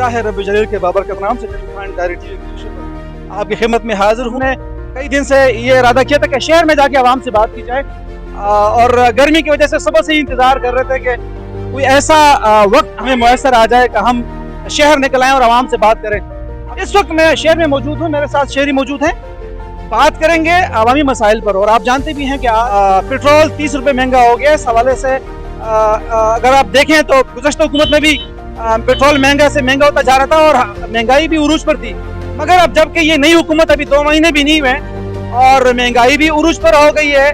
बिस्मिल्लाह रब्बिल जलील के बाबरकत नाम से आपकी खिदमत में हाजिर हूँ। कई दिन से ये इरादा किया था कि शहर में जाके आवाम से बात की जाए और गर्मी की वजह से सुबह से ही इंतज़ार कर रहे थे कि कोई ऐसा वक्त हमें मुयसर आ जाए कि हम शहर निकल आएँ और आवाम से बात करें। इस वक्त मैं शहर में मौजूद हूँ, मेरे साथ शहरी मौजूद हैं। बात करेंगे अवामी मसाइल पर। और आप जानते भी हैं कि पेट्रोल 30 रुपये महंगा हो गया। इस हवाले से अगर आप देखें तो गुज़श्ता हुकूमत में भी पेट्रोल महंगा से महंगा होता जा रहा था और महंगाई भी उरूज पर थी। मगर अब जबकि ये नई हुकूमत अभी 2 महीने भी नहीं हुए और महंगाई भी उरूज पर हो गई है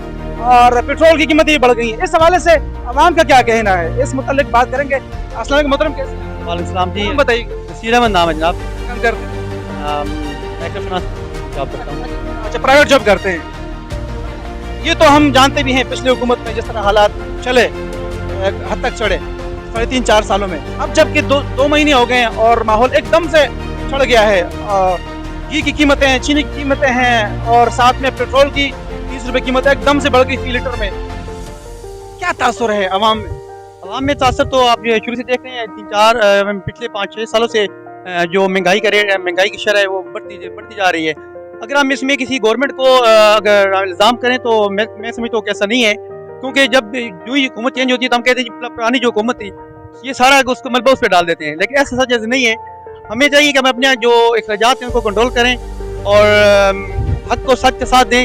और पेट्रोल की कीमतें भी बढ़ गई हैं, इस हवाले से अवाम का क्या कहना है, इस मुतालिक बात करेंगे। अस्सलाम वालेकुम मोहतरम, कैसे हैं? वालेकुम जी, बताइए। नसीर अहमद नाम है जनाब। काम करते हैं? जॉब करता हूँ। अच्छा, प्राइवेट जॉब करते हैं। ये तो हम जानते भी हैं पिछली हुकूमत में जिस तरह हालात चले, हद तक चढ़े 3.5-4 सालों में। अब जबकि 2 महीने हो गए हैं और माहौल एकदम से चढ़ गया है। घी की कीमतें, चीनी की कीमतें हैं और साथ में पेट्रोल की 30 रुपये कीमत एकदम से बढ़ गई फी लीटर में। क्या तासुर है अवाम में? अवाम में तासर तो आप जो शुरू से देख रहे हैं, 3-4 पिछले 5-6 सालों से जो महंगाई का रेट, महंगाई की शरह है वो बढ़ती जा रही है। अगर हम इसमें किसी गवर्नमेंट को अगर इल्ज़ाम करें तो मैं समझता हूँ कि ऐसा नहीं है, क्योंकि जब जो ही हुकूमत चेंज होती है तो हम कहते हैं पुरानी जो हुकूमत थी ये सारा उसको मलबा उस पर डाल देते हैं, लेकिन ऐसा सच ऐसा नहीं है। हमें चाहिए कि हम अपने जो अखराजात हैं उनको कंट्रोल करें और हक को सच के साथ दें।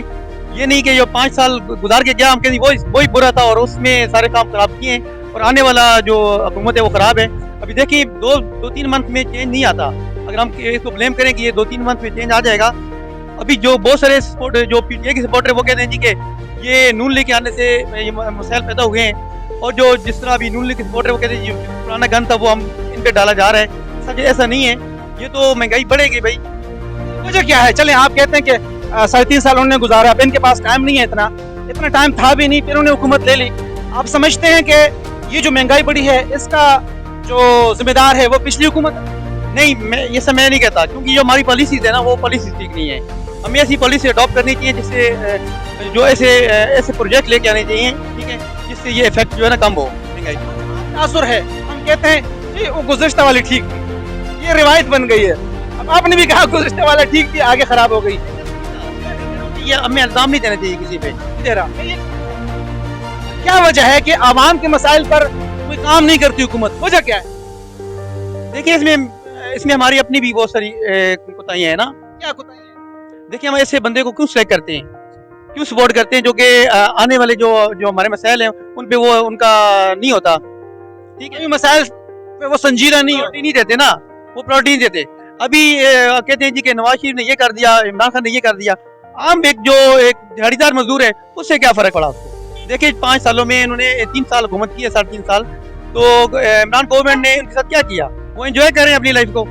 ये नहीं कि जो 5 साल गुजार के गया हम कहते वही बुरा था और उसमें सारे काम खराब किए और आने वाला जो हुकूमत है वो ख़राब है। अभी देखिए 2-3 मंथ में चेंज नहीं आता। अगर हम इसको ब्लेम करें कि ये 2-3 मंथ में चेंज आ जाएगा, अभी जो बहुत सारे जो PTI के सपोर्टर वो कहते हैं जी कि ये नून लीग के आने से ये मसाइल पैदा हुए हैं और जो जिस तरह अभी नून लीग के सपोर्टर वो कहते हैं जी पुराना गन था वो हम इन पे डाला जा रहा है। सच ऐसा नहीं है, ये तो महंगाई बढ़ेगी भाई। वजह क्या है? चलें, आप कहते हैं कि 3.5 साल उन्होंने गुजारा, अब इनके पास टाइम नहीं है, इतना टाइम था भी नहीं, फिर उन्होंने हुकूमत ले ली। आप समझते हैं कि ये जो महंगाई बढ़ी है इसका जो जिम्मेदार है वो पिछली हुकूमत है? नहीं, मैं ये सब मैं नहीं कहता, क्योंकि जो हमारी पॉलिसीज है ना वो पॉलिसी ठीक नहीं है। हमें ऐसी पॉलिसी अडॉप्ट करनी चाहिए जिससे जो ऐसे प्रोजेक्ट लेके आने चाहिए, ठीक है, जिससे ये इफेक्ट जो है ना कम हो महंगाई का। तासुर है, हम कहते हैं जी वो गुज़श्ता वाली ठीक थी, ये रिवायत बन गई है। अब आपने भी कहा गुज़श्ता वाला ठीक थी, आगे खराब हो गई। ये हमें इल्ज़ाम नहीं देना चाहिए किसी पे। दे रहा क्या वजह है कि आवाम के मसाइल पर कोई काम नहीं करती हुकूमत? वजह क्या है? देखिए इसमें हमारी अपनी भी बहुत सारी कोताहियां है ना। क्या कोताही है? देखिए हम ऐसे बंदे को क्यों सेलेक्ट करते हैं, क्यों सपोर्ट करते हैं जो कि आने वाले जो हमारे मसाइल हैं उन पे वो उनका नहीं होता, ठीक है, मसाइल पे वो संजीदा नहीं देते ना, वो प्रायोरिटी नहीं देते। अभी कहते हैं जी कि नवाज शरीफ ने ये कर दिया, इमरान खान ने ये कर दिया। आम एक दिहाड़ीदार मजदूर है उससे क्या फर्क पड़ा उसको? देखिए 5 सालों में इन्होंने 3 साल हुकूमत की है, 3.5 साल, तो इमरान गवर्नमेंट ने उनके साथ क्या किया? वो एंजॉय कर रहे हैं अपनी लाइफ को।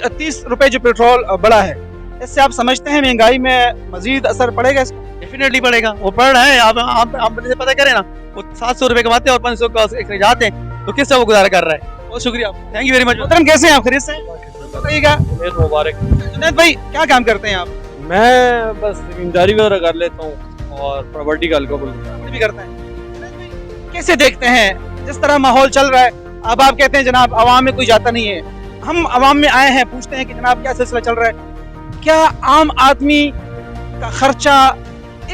30 रुपए जो पेट्रोल बढ़ा है, इससे आप समझते हैं महंगाई में मजीद असर पड़ेगा? डेफिनेटली पड़ेगा, वो पड़ रहा है। आप बंदे से पता करें ना, वो 700 रुपए कमाते हैं और 500 का अखराजात हैं, तो किससे वो गुजारा कर रहा है? बहुत शुक्रिया, थैंक यू वेरी मच। मोहतरम, कैसे हैं आप? खैरियत से बताइएगा। मुबारक। जुनैद भाई, क्या काम करते हैं आप? मैं बस ज़मींदारी वगैरह कर लेता हूँ और प्रॉपर्टी का अलगोबल भी करते हैं। कैसे देखते हैं जिस तरह माहौल चल रहा है? अब आप कहते हैं जनाब आवाम में कोई जाता नहीं है, हम आवाम में आए हैं, पूछते हैं कि जनाब क्या सिलसिला चल रहा है? क्या आम आदमी का खर्चा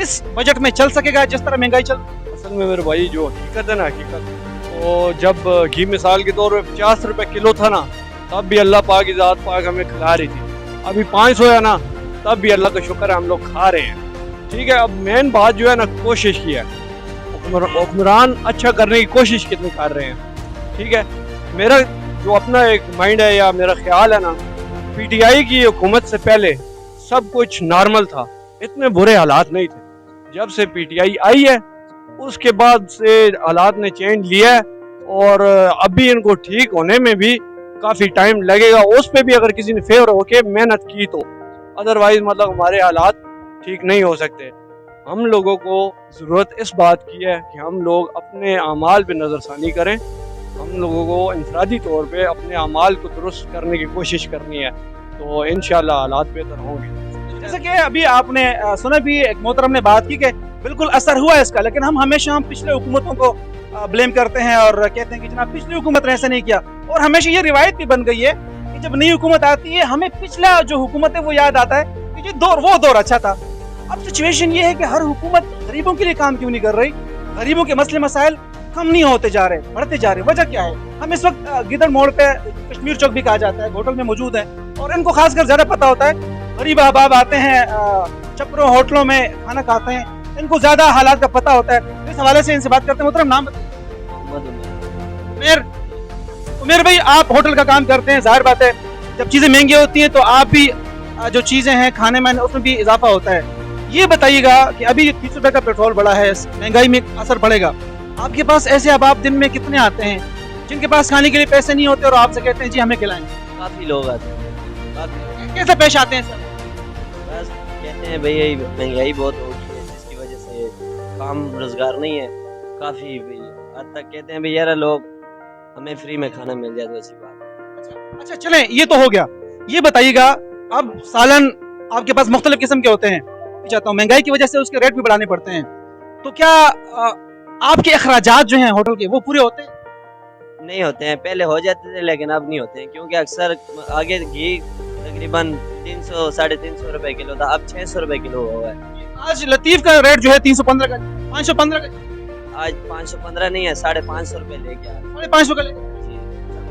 इस बजट में चल सकेगा जिस तरह महंगाई चल? असल में मेरे भाई जो हकीकत है ना, हकीकत तो जब घी मिसाल के तौर पे 50 रुपए किलो था ना, तब भी अल्लाह पाक की ज़ात पाक हमें खिला रही थी। अभी 500 है ना, तब भी अल्लाह का शुक्र है हम लोग खा रहे हैं, ठीक है। अब मेन बात जो है ना, कोशिश की है हुक्मरान अच्छा करने की कोशिश कितनी कर रहे हैं, ठीक है। मेरा जो अपना एक माइंड है या मेरा ख्याल है ना, PTI की हुकूमत से पहले सब कुछ नॉर्मल था, इतने बुरे हालात नहीं थे। जब से PTI आई है उसके बाद से हालात ने चेंज लिया है और अभी इनको ठीक होने में भी काफ़ी टाइम लगेगा। उस पर भी अगर किसी ने फेवर होके मेहनत की तो, अदरवाइज मतलब हमारे हालात ठीक नहीं हो सकते। हम लोगों को ज़रूरत इस बात की है कि हम लोग अपने अमाल पे नज़रसानी करें। हम लोगों को इंफरादी तौर पे अपने अमाल को दुरुस्त करने की कोशिश करनी है, तो इंशाल्लाह हालात बेहतर होंगे। जैसे कि अभी आपने सुना भी, एक मोहतरम ने बात की कि बिल्कुल असर हुआ इसका, लेकिन हम हमेशा पिछले हुकूमतों को ब्लेम करते हैं और कहते हैं कि जनाब पिछली हुकूमत ने ऐसा नहीं किया। और हमेशा ये रिवायत भी बन गई है कि जब नई हुकूमत आती है हमें पिछला जो हुकूमत है वो याद आता है कि वो दौर अच्छा था। अब सिचुएशन ये है कि हर हुकूमत गरीबों के लिए काम क्यों नहीं कर रही, गरीबों के मसले मसाइल कम नहीं होते जा रहे, बढ़ते जा रहे, वजह क्या है? हम इस वक्त गिदड़ मोड़ पे कश्मीर चौक भी कहा जाता है, होटल में मौजूद है और इनको खासकर ज्यादा पता होता है। गरीब अहबाब आते हैं, चक्करों होटलों में खाना खाते हैं, इनको ज्यादा हालात का पता होता है। इस हवाले से इनसे बात करते हैं। मोहतरम नाम बताइए। उमेर भाई, आप होटल का काम करते हैं, जाहिर बात है जब चीजें महंगी होती हैं तो आप भी जो चीजें हैं खाने में उसमें भी इजाफा होता है। ये बताइएगा कि अभी 30 रुपए का पेट्रोल बढ़ा है, महंगाई में असर पड़ेगा। आपके पास ऐसे अहबाब दिन में कितने आते हैं जिनके पास खाने के लिए पैसे नहीं होते और आपसे कहते हैं जी हमें खिलाएं? काफी लोग आते हैं। कैसे पेश आते हैं सर? बस कहते हैं भाई महंगाई बहुत हो गई है जिसकी वजह से काम रोजगार नहीं है। काफी भाई हद तक कहते हैं भाई यार लोग हमें फ्री में खाना मिल जाए तो अच्छी बात। अच्छा चलें, ये तो हो गया। ये बताइएगा अब सालन आपके पास मुख्तलिफ किस्म के होते हैं, चाहता हूँ महंगाई की वजह से उसके रेट भी बढ़ाने पड़ते हैं, तो क्या आपके अखराजात जो हैं होटल के वो पूरे होते हैं? नहीं होते हैं, पहले हो जाते थे लेकिन अब नहीं होते हैं क्योंकि अक्सर आगे घी तकरीबन 300 350 रुपए किलो था, अब 600 रुपए किलो हुआ है। आज लतीफ का रेट जो है 315 का, 515 का, आज 515 नहीं है, 550 रुपए लेके आए। 550 का लेके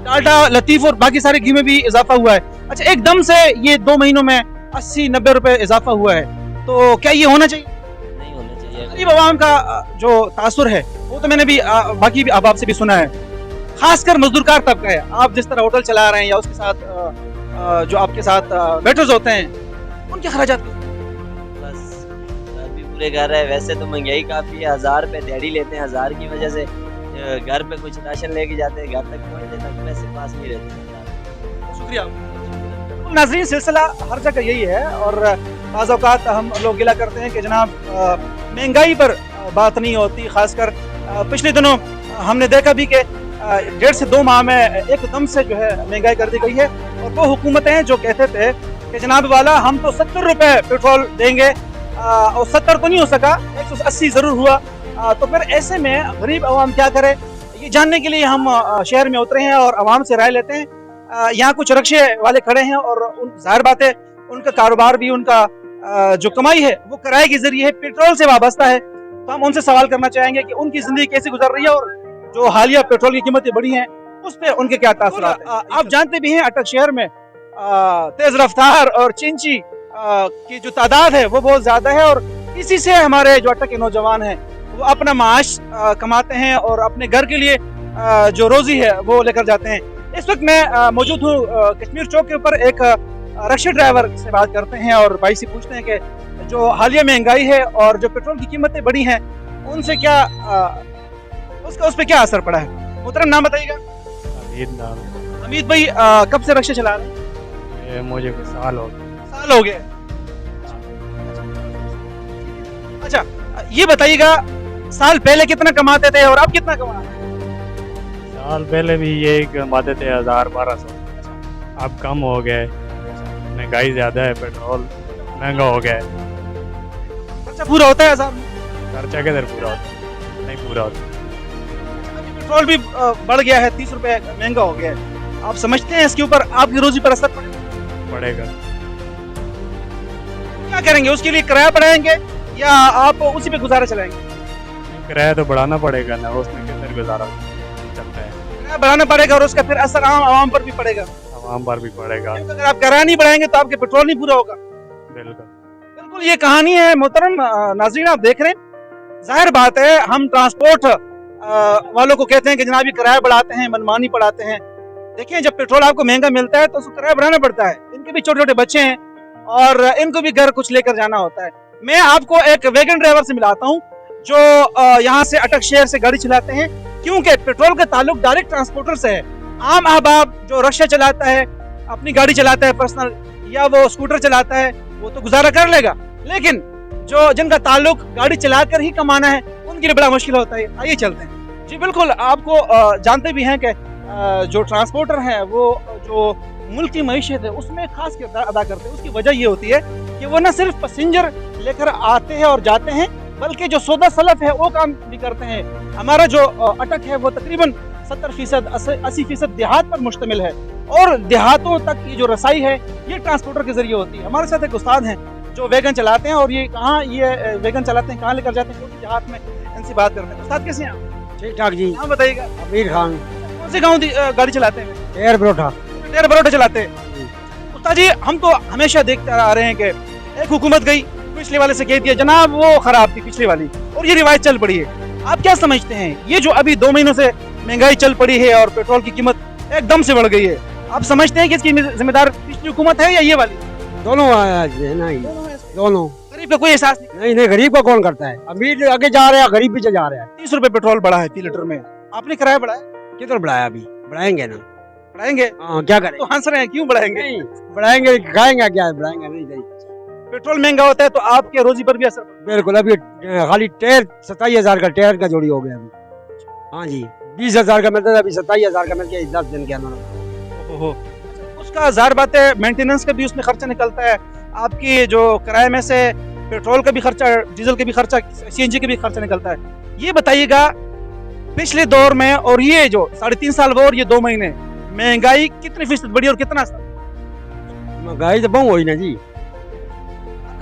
टाटा, लतीफ और बाकी सारे घी में भी इजाफा हुआ है। अच्छा, एकदम से ये 2 महीनों में 80-90 रुपए इजाफा हुआ है, तो क्या ये होना चाहिए? नहीं होना चाहिए। गरीब आवाम का जो तासुर है वो तो मैंने भी बाकी भी अहबाब से भी सुना है, खासकर मजदूरकार तबका है। आप जिस तरह होटल चला रहे हैं या उसके साथ जो आपके साथ वेटर्स होते हैं उनके खर्चात बस घर भी पूरे कर रहे हैं। वैसे तो महंगाई काफी है, 1000 रुपए दिहाड़ी लेते हैं, 1000 की वजह से घर पे कुछ राशन लेके जाते हैं, घर तक पहुंचने तक पैसे पास नहीं रहते। शुक्रिया नाज़रीन, सिलसिला हर जगह यही है और बाज़ औक़ात हम लोग गिला करते हैं कि जनाब महंगाई पर बात नहीं होती। खासकर पिछले दिनों हमने देखा भी कि 1.5 से 2 माह में एकदम से जो है महंगाई कर दी गई है और वो हुकूमतें जो कहते थे कि जनाब वाला हम तो 70 रुपए पेट्रोल देंगे और 70 तो नहीं हो सका, 180 ज़रूर हुआ। तो फिर ऐसे में गरीब आवाम क्या करे, ये जानने के लिए हम शहर में उतरे हैं और आवाम से राय लेते हैं। यहाँ कुछ रक्शे वाले खड़े हैं और जाहिर बात है उनका कारोबार भी, उनका जो कमाई है वो किराए के जरिए है, पेट्रोल से वाबस्ता है। तो हम उनसे सवाल करना चाहेंगे कि उनकी जिंदगी कैसे गुजर रही है और जो हालिया पेट्रोल की कीमतें बढ़ी हैं उस पर उनके क्या तासुरात हैं। आप जानते भी हैं अटक शहर में तेज रफ्तार और चिंची की जो तादाद है वो बहुत ज्यादा है और इसी से हमारे जो अटक के नौजवान हैं वो अपना माश कमाते हैं और अपने घर के लिए जो रोजी है वो लेकर जाते हैं। इस वक्त मैं मौजूद हूँ कश्मीर चौक के ऊपर, एक रक्शा ड्राइवर से बात करते हैं और भाई से पूछते हैं कि जो हालिया महंगाई है और जो पेट्रोल की कीमतें बढ़ी हैं उनसे क्या उस पर क्या असर पड़ा है। मोहतरम नाम बताइएगा। हमीद भाई, कब से रक्शा चला रहे हैं? मुझे कुछ साल हो गए। साल हो गए। अच्छा, ये बताइएगा साल पहले कितना कमाते थे और अब कितना कमा रहे हैं? साल पहले भी ये कमाते थे 1000-1200, अब कम हो गए। महंगाई ज्यादा है, पेट्रोल महंगा हो गया है। खर्चा पूरा होता है साहब? खर्चा किधर पूरा होता है, नहीं पूरा होता। पेट्रोल भी बढ़ गया है, 30 रुपए महंगा हो गया है। आप समझते हैं इसके ऊपर आपकी रोजी पर असर पड़ेगा? क्या करेंगे उसके लिए? किराया बढ़ाएंगे या आप उसी पे गुजारा चलाएंगे? किराया तो बढ़ाना पड़ेगा ना, उसमें किधर गुजारा चलता है। किराया बढ़ाना पड़ेगा और उसका फिर असर आवाम पर भी पड़ेगा। आवाम पर भी पड़ेगा। अगर आप किराया नहीं बढ़ाएंगे तो आपके पेट्रोल नहीं पूरा होगा। बिल्कुल ये कहानी है। मोहतरम नाज़रीन, आप देख रहे हैं, जाहिर बात है हम ट्रांसपोर्ट वालों को कहते हैं कि जनाब ये किराया बढ़ाते हैं, मनमानी बढ़ाते हैं। देखिए, जब पेट्रोल आपको महंगा मिलता है तो उसको किराया बढ़ाना पड़ता है। इनके भी छोटे छोटे बच्चे हैं और इनको भी घर कुछ लेकर जाना होता है। मैं आपको एक वैगन ड्राइवर से मिलाता हूँ जो यहाँ से अटक शहर से गाड़ी चलाते हैं, क्योंकि पेट्रोल का ताल्लुक डायरेक्ट ट्रांसपोर्टर से है। आम अहबाब जो रक्शा चलाता है, अपनी गाड़ी चलाता है पर्सनल, या वो स्कूटर चलाता है, वो तो गुजारा कर लेगा, लेकिन जो जिनका ताल्लुक गाड़ी चलाकर ही कमाना है उनके लिए बड़ा मुश्किल होता है। आइए चलते हैं। जी बिल्कुल, आपको जानते भी हैं कि जो ट्रांसपोर्टर हैं वो जो मुल्क की मईशत है उसमें खास किरदार अदा करते हैं। उसकी वजह ये होती है कि वो न सिर्फ पैसेंजर लेकर आते हैं और जाते हैं, बल्कि जो सौदा सलफ है वो काम भी करते हैं। हमारा जो अटक है वो तकरीबन 70% 80% देहात पर मुश्तमिल है, और देहातों तक ये जो रसाई है ये ट्रांसपोर्टर के जरिए होती है। हमारे साथ एक उस्ताद हैं जो वैगन चलाते हैं, और ये कहाँ ये वैगन चलाते हैं, कहाँ लेकर जाते हैं, क्योंकि देहात में इनसे बात करते हैं। उस्ताद कैसे हैं आप? ठीक ठाक जी। नाम बताइएगा। अमीर खान। कौन से गाँव गाड़ी चलाते हैं? एयर परोठा। टेर बरोटा चलाते हैं। उस्ताद जी, हम तो हमेशा देखते आ रहे हैं कि एक हुकूमत गई, पिछले वाले से कह दिया जनाब वो खराब थी पिछली वाली, और ये रिवायत चल पड़ी है। आप क्या समझते हैं ये जो अभी 2 महीनों से महंगाई चल पड़ी है और पेट्रोल की कीमत एकदम से बढ़ गई है, आप समझते हैं कि इसकी जिम्मेदार पिछली हुकूमत है या ये वाली? दोनों है ना, दोनों। गरीब का कोई एहसास नहीं। नहीं, गरीब का कौन करता है? अमीर आगे जा रहा है, गरीब पीछे जा रहा है। 30 रुपए पेट्रोल बढ़ा है 3 लीटर में, आपने किराया बढ़ाया? किधर बढ़ाया? अभी बढ़ाएंगे ना। बढ़ाएंगे? हाँ, क्या करें? तो हंस रहे हैं, क्यों बढ़ाएंगे? नहीं बढ़ाएंगे, खाएंगे क्या? बढ़ाएंगे नहीं। पेट्रोल महंगा होता है तो आपके रोजी पर भी असर पड़ता बिल्कुल। अभी खाली टेर 27,000 का टेर का जोड़ी हो गया अभी। हाँ जी, 20,000 का मिलता था, अभी 27,000 का मिल गया 10 दिन के अंदर। है। उसका जार बात है, मेंटेनेंस का भी उसमें खर्चा निकलता है, आपकी जो किराए में से पेट्रोल का भी खर्चा, डीजल का भी खर्चा, सीएनजी का भी खर्चा निकलता है। ये बताइएगा पिछले दौर में और ये जो 3.5 साल वो और ये 2 महीने महंगाई कितनी फीसद बढ़ी और कितना? महंगाई तो बहुत हुई ना जी।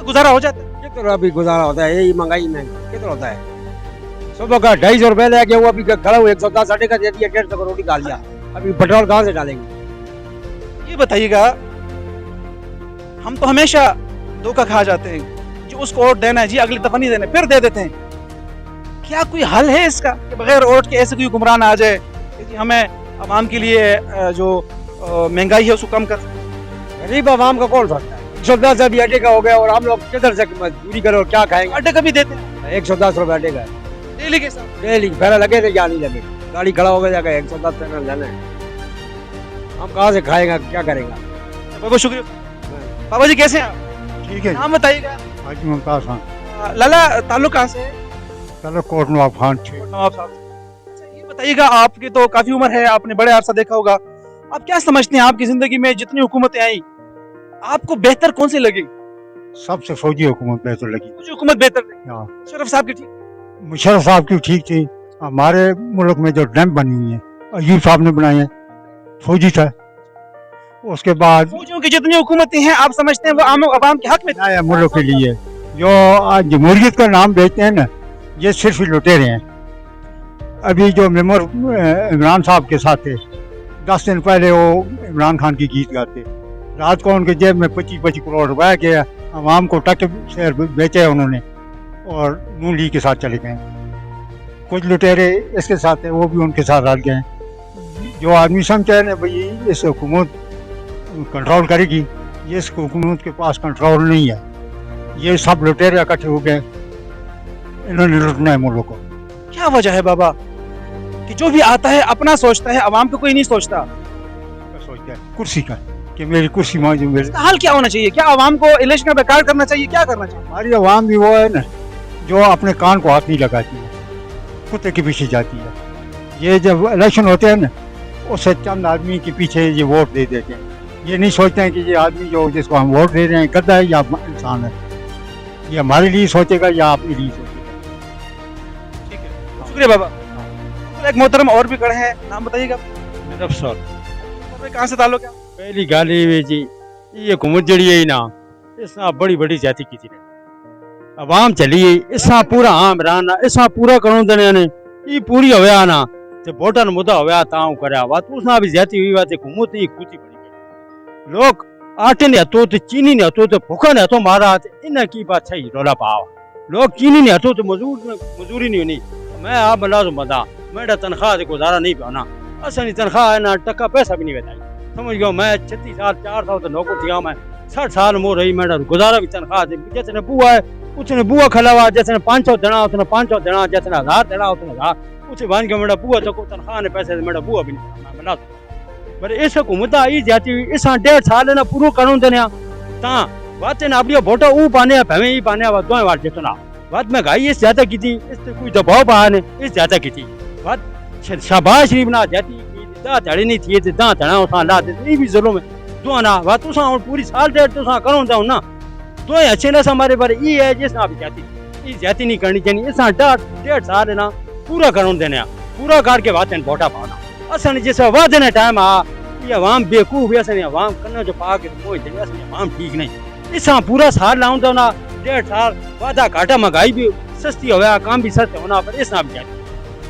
आपका गुजारा हो जाता है? कितना अभी गुजारा होता है? यही महंगाई में कितना होता है? सुबह का 250 रुपए ले गया, वो अभी खड़ा हुआ 110 साढ़े का दे दिया, 150 का रोटी खा लिया। अभी पेट्रोल कहाँ से डालेंगे? ये बताइएगा, हम तो हमेशा धोखा खा जाते हैं, जो उसको वोट देना है जी अगली दफा नहीं देना, फिर दे देते हैं। क्या कोई हल है इसका कि बगैर वोट के ऐसे कोई हुक्मरान आ जाए कि जी हमें आवाम के लिए जो महंगाई है उसको कम कर? गरीब आवाम का कौन सकता है? 110 अभी आटे का हो गया, और हम लोग किधर से मजदूरी करो और क्या खाएंगे? आटे का भी देते हैं 110 रुपए आटे का डेली के साथ। डेली पहले लगे थे, या नहीं लगे? गाड़ी खड़ा हो गया जाकर 110 पैनल जाना है, हम कहाँ से खाएगा? क्या करेगा? बहुत शुक्रिया। बाबा जी कैसे हैं आप? ठीक है। नाम बताइएगा। हाजी मुमताज खान। लाला ताल्लुक कहाँ से है? चलो कोट नवाब खान थे। नवाब साहब। अच्छा ये बताइएगा, आपकी तो काफी उम्र है, आपने बड़े अरसा देखा होगा, आप क्या समझते हैं आपकी जिंदगी में जितनी हुकूमतें आई आपको बेहतर कौन सी लगी? सबसे फौजी हुकूमत बेहतर लगी। कुछ हुकूमत बेहतर लगी? हाँ। मुशर्रफ साहब की ठीक? मुशर्रफ साहब की ठीक थी। हमारे मुल्क में जो डैम बनी हुई है अयूब साहब ने बनाई है, फौजी था। उसके बाद फौजियों की जितनी हुकूमतें हैं आप समझते हैं वो आवाम के हक में नया मुल्क के लिए जो आज जमहूरियत का नाम देते हैं ना, ये सिर्फ लुटेरे हैं। अभी जो मेंबर इमरान साहब के साथ थे, 10 दिन पहले वो इमरान खान की गीत गाते, रात को उनके जेब में 25-25 करोड़ रुपए के आवाम को टक शेयर बेचे उन्होंने, और नून लीग के साथ चले गए। कुछ लुटेरे इसके साथ थे, वो भी उनके साथ रल गए। जो आदमी समझते हैं ना भाई इस हुकूमत कंट्रोल करेगी, ये इस हुकूमत के पास कंट्रोल नहीं है। ये सब लुटेरे इकट्ठे हो गए, इन्होंने लुटना है मुल्क को। क्या वजह है बाबा कि जो भी आता है अपना सोचता है, आवाम को कोई नहीं सोचता? सोचता है कुर्सी का कि मेरी कुर्सी मौजूद मेरे। इसका हल क्या होना चाहिए? क्या आवाम को इलेक्शन में बेकार करना चाहिए? क्या करना चाहिए? हमारी आवाम भी वो है ना जो अपने कान को हाथ नहीं लगाती है, कुत्ते के पीछे जाती है। ये जब इलेक्शन होते हैं ना, उससे चंद आदमी के पीछे ये वोट दे देते हैं। ये नहीं सोचते हैं कि ये आदमी जो जिसको हम वोट दे रहे हैं गद्दा है या इंसान है, ये हमारे लिए सोचेगा या अपने लिए सोचेगा। ठीक है, शुक्रिया बाबा। तो एक मोहतरम और भी खड़े हैं, नाम बताइएगा। कहाँ से ताल्लुक है? पहली गल ये जी, ये हुकूमत जड़ी है ना, इसना बड़ी बड़ी जाति की थी। आवाम चली इसा पूरा आम राना इसा पूरा करो देने ने ये पूरी होया ना ते वोटन मुद्दा होया ताऊ करया बात उसना भी जाती हुई बात हुकूमत ही खूती पड़ी गई। लोग आटे ने हतो तो चीनी ने हतो तो भूखा ने हतो मारा इन की बात सही रोला पावा। लोग चीनी ने हतो तो मजदूरी नहीं होनी। मैं आप मुलाजिम बंदा, मेरा तनख्वाह से गुजारा नहीं पाना, असली तनख्वाह है ना टका पैसा भी नहीं बताई। समझ गयो मैं 36 साल 4 साल तो नौकर थिया, मैं 60 साल मो रही, मेरा गुजारा भी तनख्वाह से। जैसे बुआ है उसने बुआ खिलावा, जैसे 500 देना उसने 500 देना, जैसे 1000 देना उसने 1000 उसे बांध के मेरा बुआ तो को तनख्वाह ने पैसे मेरा बुआ भी नहीं मिला। पर इस हुकूमत आई जाती हुई इस 1.5 साल ना पूरा कानून देने ता बात ना अपनी वोटा ऊ पाने भवे ही पाने बात दो बार जितना बात में गाई इस ज्यादा की थी, इस कोई दबाव पा ने इस ज्यादा की थी बात शाबाश शरीफ ना जाती दा धड़ी नहीं थी ते दा धड़ा उसा ला दे नहीं भी जुल्म है दो ना बात तुसा पूरी साल 1.5 तुसा करो दा ना तो अच्छे ना हमारे पर ये है जिस ना भी जाती ये ज्यादा नहीं करनी चाहिए। इस 1.5 साल है ना पूरा करों देने पूरा करके बात वोटा पाना असन जिस वादे ने टाइम आ ये अवाम बेवकूफ असन अवाम करना जो पा के मोह देने असन अवाम ठीक नहीं। इस पूरा साल लाऊं तो ना 1.5 साल वादा घाटा महंगाई भी सस्ती होया काम भी सस्ते होना पर इस ना भी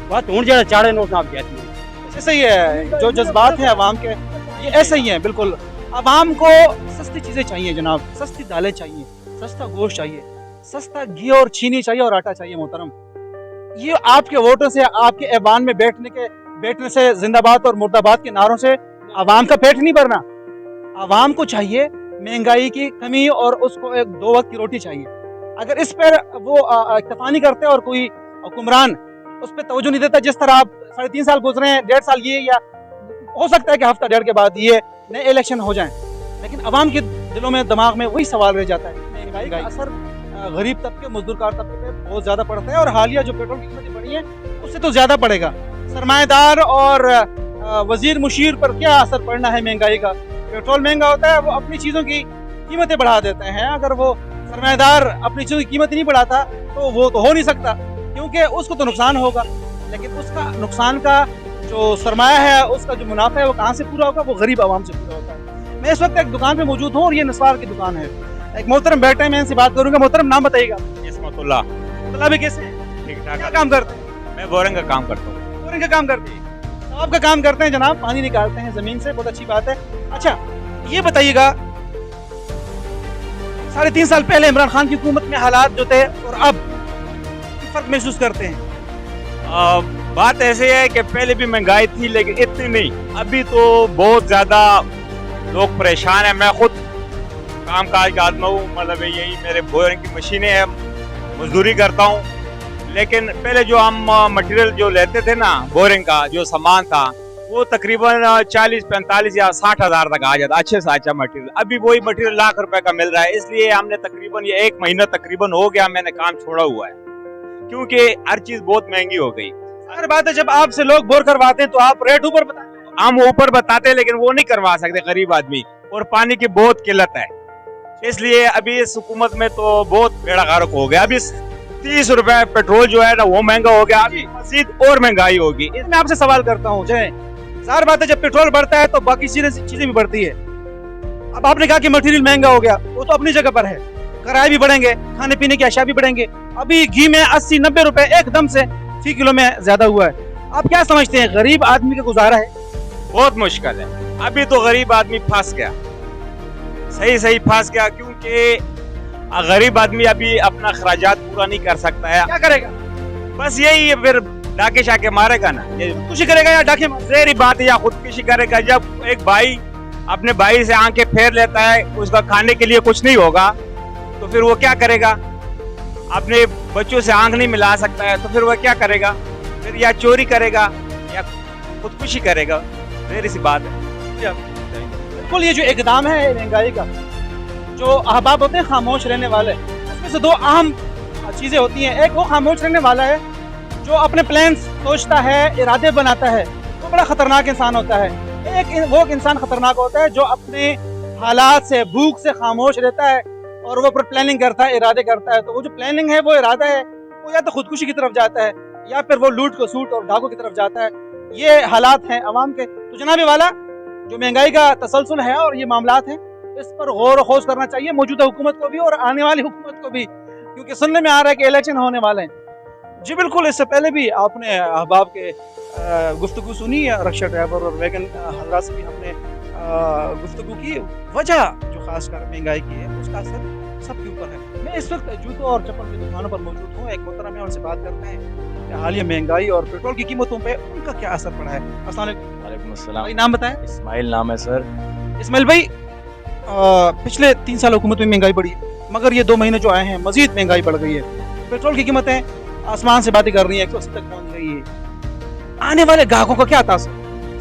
बात हूं जरा चाड़े नोट ना भी ऐसे ही है जो जज्बात हैं अवाम के ये ऐसे ही हैं बिल्कुल। अवाम को सस्ती चीज़ें चाहिए जनाब, सस्ती दालें चाहिए, सस्ता गोश्त चाहिए, सस्ता घी और चीनी चाहिए और आटा चाहिए मोहतरम। ये आपके वोटों से आपके ऐवान में बैठने से जिंदाबाद और मुर्दाबाद के नारों से अवाम का पेट नहीं भरना। अवाम को चाहिए महंगाई की कमी और उसको एक 2 वक्त की रोटी चाहिए। अगर इस पर वो इक्तफा नहीं करते और कोई हुक्मरान उस पर तवज्जो नहीं देता, जिस तरह आप 3.5 साल गुजरे हैं, 1.5 साल ये या हो सकता है कि हफ्ता 1.5 के बाद ये नए इलेक्शन हो जाएं, लेकिन अवाम के दिलों में दिमाग में वही सवाल रह जाता है। महंगाई का असर गरीब तबके मजदूरकार तबके पे बहुत ज़्यादा पड़ता है और हालिया जो पेट्रोल की कीमतें बढ़ी हैं उससे तो ज़्यादा पड़ेगा। सरमाएदार और वजीर मुशीर पर क्या असर पड़ना है महंगाई का। पेट्रोल महंगा होता है, वो अपनी चीज़ों की कीमतें बढ़ा देते हैं। अगर वो सरमाएदार अपनी चीज़ों की कीमत नहीं बढ़ाता तो वो तो हो नहीं सकता, क्योंकि उसको तो नुकसान होगा। लेकिन उसका नुकसान का जो सरमाया है, उसका जो मुनाफा है वो कहाँ से पूरा होगा? वो गरीब आवाम से पूरा होता है। मैं इस वक्त एक दुकान पे मौजूद हूँ और ये नस्वार की दुकान है। एक मोहतरम बैठे हैं, मैं इनसे बात करूंगा। मोहतरम नाम बताइएगा। इसमतुल्लाह। मतलब भी कैसे हैं? ठीक क्या ठाक। काम करते हैं? मैं बोरिंग का काम करता हूँ। बोरिंग का काम करते हैं, साहब का काम करते हैं जनाब, पानी निकालते हैं जमीन से, बहुत अच्छी बात है। अच्छा ये बताइएगा 3.5 साल पहले इमरान खान की हुकूमत में हालात जो थे और अब फर्क महसूस करते हैं? बात ऐसे है कि पहले भी महंगाई थी लेकिन इतनी नहीं, अभी तो बहुत ज़्यादा लोग परेशान हैं। मैं खुद काम काज का आदमी हूँ, मतलब यही मेरे बोरिंग की मशीनें हैं, मजदूरी करता हूँ। लेकिन पहले जो हम मटेरियल जो लेते थे ना, बोरिंग का जो सामान था वो तकरीबन 40, 45 या 60 हज़ार तक आ जाता, अच्छे से अच्छा मटेरियल। अभी वही मटेरियल लाख रुपए का मिल रहा है, इसलिए हमने तकरीबन ये 1 महीना तकरीबन हो गया मैंने काम छोड़ा हुआ है, क्योंकि हर चीज बहुत महंगी हो गई। हर बात है, जब आपसे लोग बोर करवाते हैं तो आप रेट ऊपर बताते हैं। हम ऊपर बताते हैं लेकिन वो नहीं करवा सकते गरीब आदमी, और पानी की बहुत किल्लत है, इसलिए अभी इस हुकूमत में तो बहुत बेड़ा गर्क हो गया। अभी 30 रुपए पेट्रोल जो है ना वो महंगा हो गया, अभी मजीद और महंगाई होगी। मैं आपसे सवाल करता हूँ, ज़ाहिर बात है जब पेट्रोल बढ़ता है तो बाकी चीजें भी बढ़ती है। अब आपने कहा कि मटेरियल महंगा हो गया, वो तो अपनी जगह पर है, किराए भी बढ़ेंगे, खाने पीने की अशिया भी बढ़ेंगे। अभी घी में 80-90 रुपए एकदम से फी किलो में ज्यादा हुआ है। आप क्या समझते हैं गरीब आदमी का गुजारा है? बहुत मुश्किल है। अभी तो गरीब आदमी फंस गया, सही फंस गया, क्योंकि गरीब आदमी अभी अपना खर्चात पूरा नहीं कर सकता है। क्या करेगा? बस यही है, फिर डाके शाके मारेगा ना, खुदकुशी करेगा या डाके जहरी बात है, या खुदकुशी करेगा। जब एक भाई अपने भाई से आंखें फेर लेता है, उसका खाने के लिए कुछ नहीं होगा तो फिर वो क्या करेगा? अपने बच्चों से आंख नहीं मिला सकता है तो फिर वो क्या करेगा? फिर या चोरी करेगा या खुदकुशी करेगा, जहरी सी बात है। बिल्कुल, ये जो इकदाम है महंगाई का, जो अहबाब होते हैं खामोश रहने वाले, उसमें से 2 अहम चीजें होती हैं। एक वो खामोश रहने वाला है जो अपने प्लान सोचता है, इरादे बनाता है, वो बड़ा खतरनाक इंसान होता है। एक वो इंसान खतरनाक होता है जो अपने हालात से, भूख से खामोश रहता है और वो पर प्लानिंग करता है, इरादे करता है। तो वो जो प्लानिंग है, वो इरादा है, वो या तो खुदकुशी की तरफ जाता है या फिर वो लूट को सूट और डाकों की तरफ जाता है। ये हालात हैं अवाम के। तो जनाबे वाला, जो महंगाई का तसलसल है और ये मामलात हैं, इस पर गौर व खोज करना चाहिए मौजूदा हुकूमत को भी और आने वाली हुकूमत को भी, क्योंकि सुनने में आ रहा है कि इलेक्शन होने वाले हैं। जी बिल्कुल, इससे पहले भी आपने अहबाब के गुफ्तगू सुनी, रक्षा ड्राइवर और वैगन हजरात से भी हमने गुफ्तगू की। वजह जो खासकर महंगाई की है, उसका असर सबके ऊपर है। मैं इस वक्त जूतों और चप्पल की दुकानों पर मौजूद हूँ। एक मोहतरम है, उनसे बात करते हैं कि हालिया महंगाई और पेट्रोल की कीमतों पे उनका क्या असर पड़ा है। अस्सलाम वालेकुम। वालेकुम अस्सलाम। भाई नाम बताएं। इस्माइल नाम है सर। इस्माइल भाई, पिछले 3 साल हुकूमत में महंगाई बढ़ी, मगर ये 2 महीने जो आए हैं मजीद महंगाई बढ़ गई है। पेट्रोल की कीमतें आसमान से बातें कर रही है, 180 तक पहुंच रही है। आने वाले ग्राहकों का क्या तासर?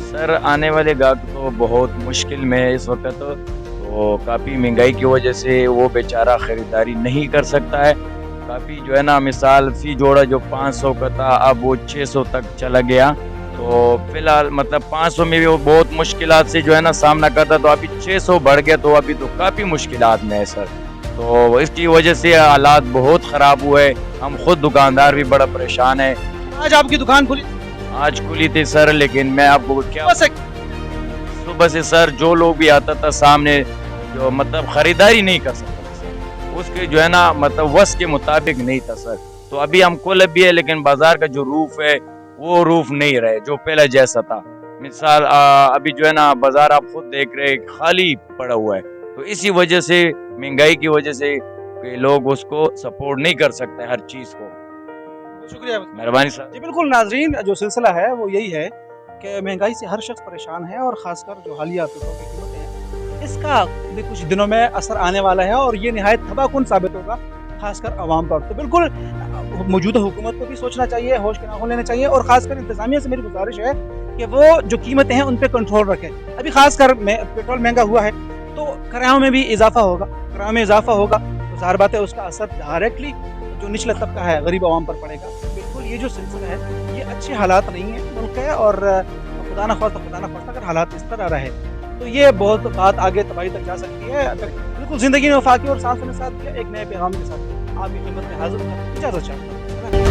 सर आने वाले ग्राहक तो बहुत मुश्किल में है इस वक्त, तो काफ़ी महंगाई की वजह से वो बेचारा ख़रीदारी नहीं कर सकता है। काफ़ी जो है ना, मिसाल फ़ी जोड़ा जो 500 का था अब वो 600 तक चला गया। तो फिलहाल मतलब 500 में भी वो बहुत मुश्किलात से जो है ना सामना करता, तो अभी 600 बढ़ गया, तो अभी तो काफ़ी मुश्किलात में है सर। तो इसकी वजह से हालात बहुत ख़राब हुए। हम खुद दुकानदार भी बड़ा परेशान है। आज आपकी दुकान खुली आज खुली थी सर, लेकिन मैं आपको क्या बस सुबह से सर जो लोग भी आता था सामने जो मतलब खरीदारी नहीं कर सकता था सर, उसके जो है ना मतलब वस के मुताबिक नहीं था सर। तो अभी हम कुल भी है, लेकिन बाजार का जो रूफ है वो रूफ नहीं रहे जो पहले जैसा था। मिसाल अभी जो है ना बाजार आप खुद देख रहे हैं खाली पड़ा हुआ है। तो इसी वजह से महंगाई की वजह से कि लोग उसको सपोर्ट नहीं कर सकते हर चीज को। शुक्रिया मेहरबानी सर। जी। बिल्कुल नाजरीन, जो सिलसिला है वो यही है कि महंगाई से हर शख्स परेशान है और ख़ासकर जो हालिया पेट्रोल की कीमतें हैं इसका भी कुछ दिनों में असर आने वाला है और ये निहायत तबाहकुन साबित होगा खासकर आवाम पर। तो बिल्कुल मौजूदा हुकूमत को भी सोचना चाहिए, होश के नाखून लेने चाहिए और ख़ासकर इंतज़ामिया से मेरी गुजारिश है कि वो जो कीमतें हैं उन पर कंट्रोल रखें। अभी खासकर पेट्रोल महंगा हुआ है तो किरायों में भी इजाफा होगा, किरायों में इजाफा होगा तो ज़ाहिर बात है उसका असर डायरेक्टली जो निचला तबका है गरीब आवाम पर पड़ेगा। बिल्कुल ये जो सिलसिला है ये अच्छे हालात नहीं है मुल्क है और खुदा न खास्ता अगर हालात इस तरह रहे तो ये बहुत बात आगे तबाही तक जा सकती है। बिल्कुल ज़िंदगी में वफाकी और सांसों के साथ एक नए पैगाम के साथ आपकी खिदमत में हाजिर होना इजाज़त चाहता हूँ।